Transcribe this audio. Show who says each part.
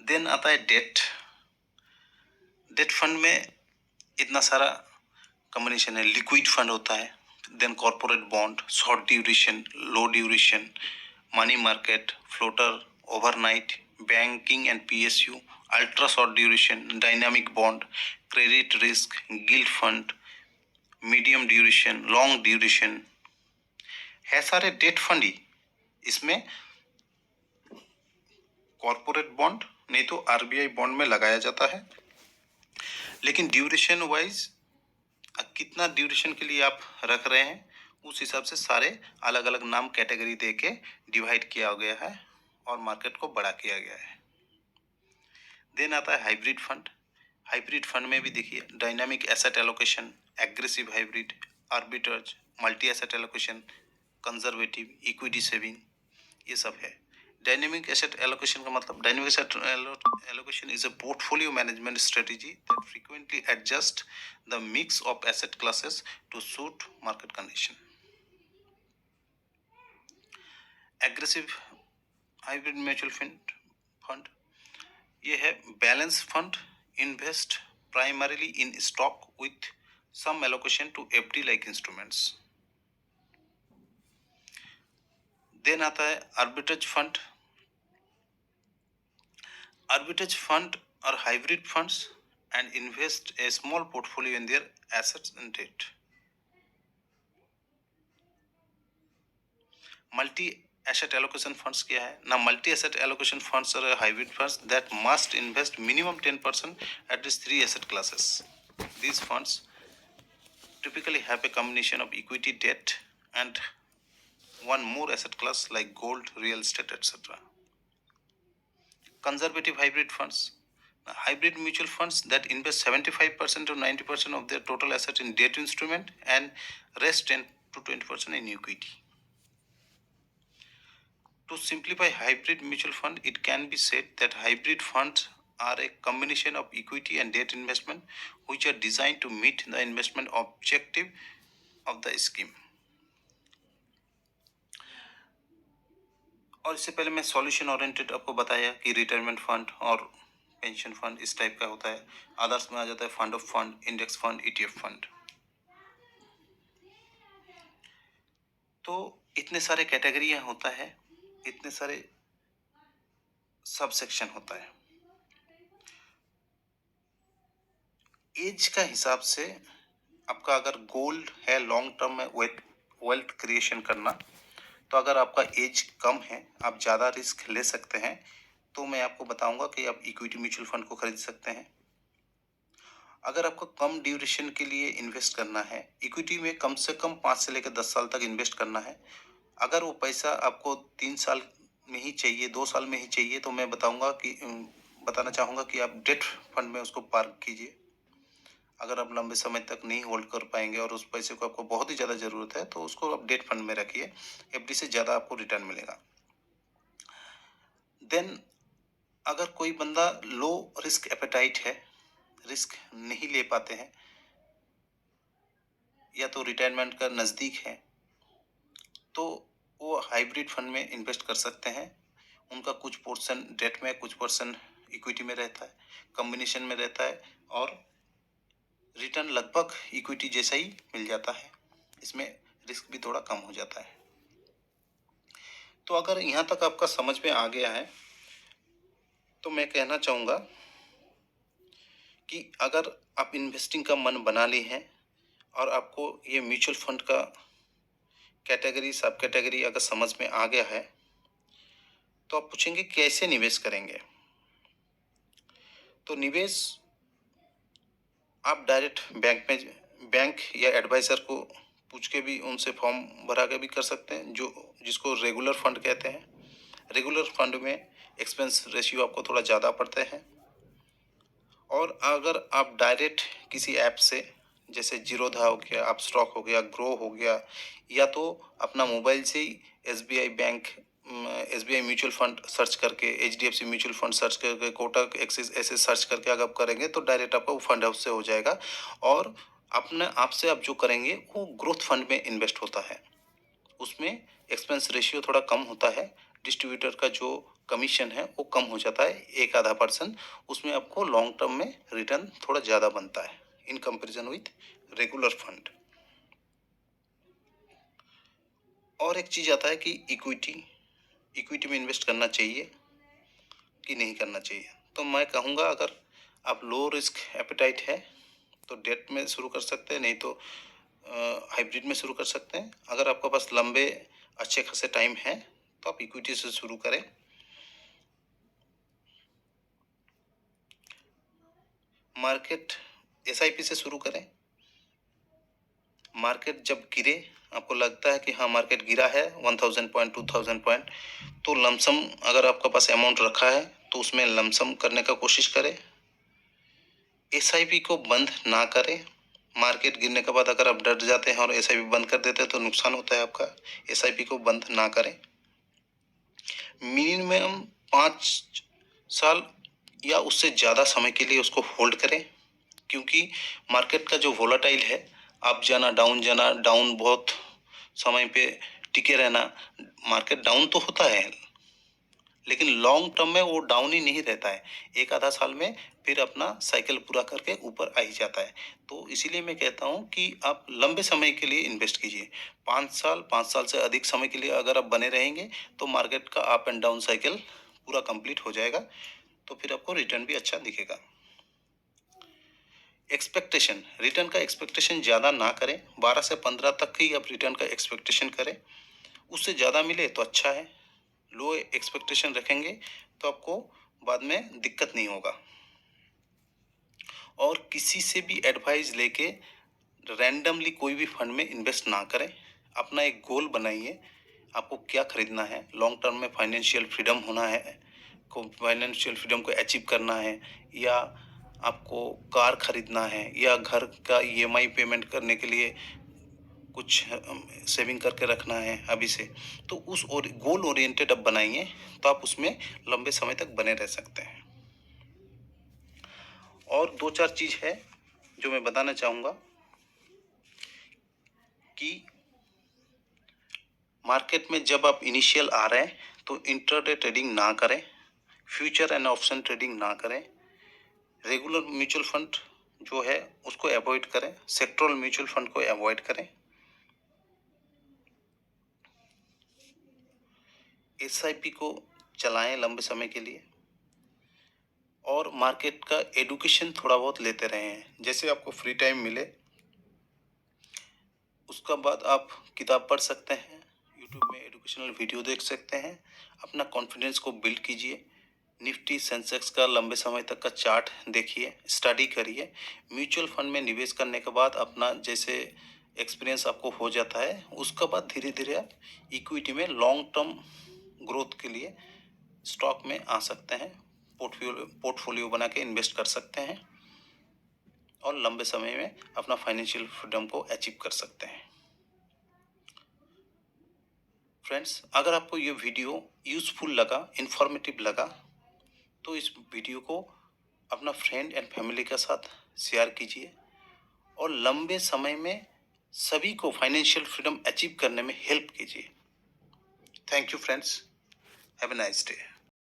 Speaker 1: Then आता है date. Date fund में इतना सारा कॉम्बिनेशन है। लिक्विड फंड होता है, then corporate bond, short duration, low duration, money market, floater, overnight, banking and PSU, ultra short duration, dynamic bond, credit risk, gilt fund, medium duration, long duration है सारे date fund ही। इसमें corporate bond नहीं तो RBI bond में लगाया जाता है, लेकिन ड्यूरेशन वाइज कितना ड्यूरेशन के लिए आप रख रहे हैं उस हिसाब से सारे अलग अलग नाम कैटेगरी दे के डिवाइड किया गया है और मार्केट को बड़ा किया गया है। देन आता है हाइब्रिड फंड। हाइब्रिड फंड में भी देखिए dynamic asset allocation, aggressive hybrid, arbitrage, multi asset allocation, conservative, equity saving, ये सब है। डायनेमिक एसेट एलोकेशन का मतलब, dynamic asset allocation is a portfolio management strategy that frequently adjust the mix of asset classes to suit market condition. Aggressive hybrid mutual fund ये है balance fund, invest primarily in stock with some allocation to FD like instruments. Then आता है arbitrage fund. Arbitrage fund are hybrid funds and invest a small portfolio in their assets and debt. Multi-asset allocation funds क्या है ना? Multi-asset allocation funds are hybrid funds that must invest minimum 10% at least 3 asset classes. These funds typically have a combination of equity, debt, and one more asset class like gold, real estate, etc. Conservative hybrid funds. Hybrid mutual funds that invest 75% to 90% of their total asset in debt instrument and rest 10 to 20% in equity. To simplify hybrid mutual fund, it can be said that hybrid funds are a combination of equity and debt investment which are designed to meet the investment objective of the scheme. और इससे पहले मैं solution oriented आपको बताया कि retirement fund और pension fund इस type का होता है। अदर्स में आ जाता है fund of fund, index fund, ETF fund. तो इतने सारे कैटेगरियां होता है, इतने सारे सब सेक्शन होता है। एज का हिसाब से आपका अगर गोल है लॉन्ग टर्म में वेल्थ क्रिएशन करना, तो अगर आपका एज कम है, आप ज़्यादा रिस्क ले सकते हैं, तो मैं आपको बताऊंगा कि आप इक्विटी म्यूचुअल फंड को खरीद सकते हैं। अगर आपको कम ड्यूरेशन के लिए इन्वेस्ट करना है, इक्विटी में कम से कम 5 से लेकर 10 साल तक इन्वेस्ट करना है। अगर वो पैसा आपको 3 साल में ही चाहिए, 2 साल में ही चाहिए, तो मैं बताना चाहूँगा कि आप डेट फंड में उसको पार्क कीजिए। अगर आप लंबे समय तक नहीं होल्ड कर पाएंगे और उस पैसे को आपको बहुत ही ज़्यादा ज़रूरत है, तो उसको आप डेट फंड में रखिए, एफडी से ज़्यादा आपको रिटर्न मिलेगा। देन अगर कोई बंदा लो रिस्क एपेटाइट है, रिस्क नहीं ले पाते हैं, या तो रिटायरमेंट का नज़दीक है, तो वो हाइब्रिड फंड में इन्वेस्ट कर सकते हैं। उनका कुछ पोर्शन डेट में, कुछ पोर्शन इक्विटी में रहता है, कॉम्बिनेशन में रहता है, और रिटर्न लगभग इक्विटी जैसा ही मिल जाता है। इसमें रिस्क भी थोड़ा कम हो जाता है। तो अगर यहाँ तक आपका समझ में आ गया है, तो मैं कहना चाहूँगा कि अगर आप इन्वेस्टिंग का मन बना ली हैं और आपको ये म्यूचुअल फंड का कैटेगरी, सब कैटेगरी अगर समझ में आ गया है, तो आप पूछेंगे कैसे निवेश करेंगे। तो निवेश आप डायरेक्ट बैंक या एडवाइज़र को पूछ के भी, उनसे फॉर्म भरा के भी कर सकते हैं, जिसको रेगुलर फंड कहते हैं। रेगुलर फंड में एक्सपेंस रेशियो आपको थोड़ा ज़्यादा पड़ते हैं। और अगर आप डायरेक्ट किसी ऐप से, जैसे जीरोधा हो गया, आप स्टॉक हो गया, ग्रो हो गया, या तो अपना मोबाइल से ही SBI bank, SBI mutual fund search करके, एचडीएफसी म्यूचुअल फंड सर्च करके, कोटक, एक्सिस ऐसे सर्च करके अगर आप करेंगे, तो डायरेक्ट आपका वो फंड हाउस से हो जाएगा। और अपने आप से आप जो करेंगे वो ग्रोथ फंड में इन्वेस्ट होता है। उसमें एक्सपेंस रेशियो थोड़ा कम होता है, डिस्ट्रीब्यूटर का जो कमीशन है वो कम हो जाता है 1-आधा%। उसमें आपको लॉन्ग टर्म में रिटर्न थोड़ा ज़्यादा बनता है in comparison with regular fund. और एक चीज़ आता है कि इक्विटी में इन्वेस्ट करना चाहिए कि नहीं करना चाहिए। तो मैं कहूँगा अगर आप लो रिस्क एपेटाइट है तो डेट में शुरू कर सकते हैं, नहीं तो हाइब्रिड में शुरू कर सकते हैं। अगर आपके पास लंबे अच्छे खासे टाइम है तो आप इक्विटी से शुरू करें। मार्केट एसआईपी से शुरू करें। मार्केट जब गिरे, आपको लगता है कि हाँ मार्केट गिरा है 1000 पॉइंट 2000 पॉइंट, तो लमसम अगर आपके पास अमाउंट रखा है तो उसमें लमसम करने का कोशिश करें। एसआईपी को बंद ना करें। मार्केट गिरने के बाद अगर आप डर जाते हैं और एसआईपी बंद कर देते हैं तो नुकसान होता है आपका। एसआईपी को बंद ना करें। मिनिमम 5 साल या उससे ज़्यादा समय के लिए उसको होल्ड करें, क्योंकि मार्केट का जो वोलाटाइल है, अप जाना डाउन बहुत समय पे टिके रहना, मार्केट डाउन तो होता है लेकिन लॉन्ग टर्म में वो डाउन ही नहीं रहता है। 1-आधा साल में फिर अपना साइकिल पूरा करके ऊपर आ ही जाता है। तो इसीलिए मैं कहता हूँ कि आप लंबे समय के लिए इन्वेस्ट कीजिए। 5 साल से अधिक समय के लिए अगर आप बने रहेंगे तो मार्केट का अप एंड डाउन साइकिल पूरा कंप्लीट हो जाएगा, तो फिर आपको रिटर्न भी अच्छा दिखेगा। एक्सपेक्टेशन, रिटर्न का एक्सपेक्टेशन ज़्यादा ना करें। 12 से 15 तक ही आप रिटर्न का एक्सपेक्टेशन करें। उससे ज़्यादा मिले तो अच्छा है, लो एक्सपेक्टेशन रखेंगे तो आपको बाद में दिक्कत नहीं होगा। और किसी से भी एडवाइस लेके रैंडमली कोई भी फंड में इन्वेस्ट ना करें। अपना एक गोल बनाइए, आपको क्या खरीदना है। लॉन्ग टर्म में फाइनेंशियल फ्रीडम होना है, को फाइनेंशियल फ्रीडम को अचीव करना है, या आपको कार खरीदना है, या घर का ईएमआई पेमेंट करने के लिए कुछ सेविंग करके रखना है अभी से। तो उस और गोल ओरिएंटेड अब बनाइए तो आप उसमें लंबे समय तक बने रह सकते हैं। और 2-4 चीज़ है जो मैं बताना चाहूँगा कि मार्केट में जब आप इनिशियल आ रहे हैं तो इंट्राडे ट्रेडिंग ना करें, फ्यूचर एंड ऑप्शन ट्रेडिंग ना करें, रेगुलर म्यूचुअल फंड जो है उसको अवॉइड करें, सेक्टरल म्यूचुअल फंड को अवॉइड करें, एसआईपी को चलाएं लंबे समय के लिए, और मार्केट का एडुकेशन थोड़ा बहुत लेते रहें। जैसे आपको फ्री टाइम मिले उसका बाद आप किताब पढ़ सकते हैं, यूट्यूब में एजुकेशनल वीडियो देख सकते हैं, अपना कॉन्फिडेंस को बिल्ड कीजिए। निफ्टी सेंसेक्स का लंबे समय तक का चार्ट देखिए, स्टडी करिए। म्यूचुअल फंड में निवेश करने के बाद अपना जैसे एक्सपीरियंस आपको हो जाता है, उसके बाद धीरे धीरे आप इक्विटी में लॉन्ग टर्म ग्रोथ के लिए स्टॉक में आ सकते हैं, पोर्टफोलियो बना के इन्वेस्ट कर सकते हैं और लंबे समय में अपना फाइनेंशियल फ्रीडम को अचीव कर सकते हैं। फ्रेंड्स, अगर आपको ये वीडियो यूज़फुल लगा, इन्फॉर्मेटिव लगा, तो इस वीडियो को अपना फ्रेंड एंड फैमिली के साथ शेयर कीजिए और लंबे समय में सभी को फाइनेंशियल फ्रीडम अचीव करने में हेल्प कीजिए। Thank you friends, have a nice day.